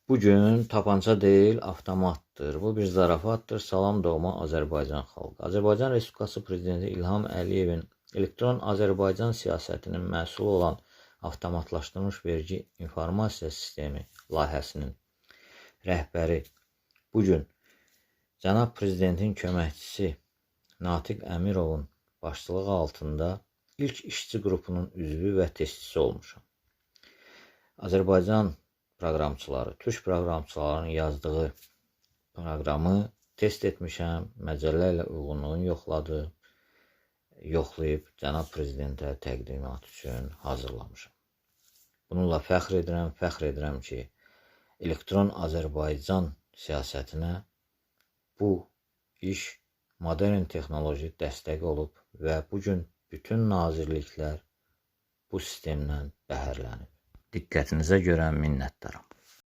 Bugün tapança deyil, avtomatdır. Bu bir zarafatdır. Salam doğma Azərbaycan xalqı. Azərbaycan Respublikası Prezidenti İlham Əliyevin elektron Azərbaycan siyasətinin məhsulu olan avtomatlaşdırılmış vergi informasiya sistemi layihəsinin rəhbəri bugün cənab Prezidentin köməkçisi Natiq Əmirovun başçılığı altında ilk işçi qrupunun üzvü və testçisi olmuşam. Azərbaycan proqramçıları, türk proqramçılarının yazdığı proqramı test etmişəm, məcəllə ilə uyğunluğunu yoxlayıb cənab prezidentə təqdimat üçün hazırlamışam. Bununla fəxr edirəm ki, elektron Azərbaycan siyasətinə bu iş modern texnoloji dəstək olub və bugün bütün nazirliklər bu sistemdən bəhərlənib. Diqqətinizə görə minnətdaram.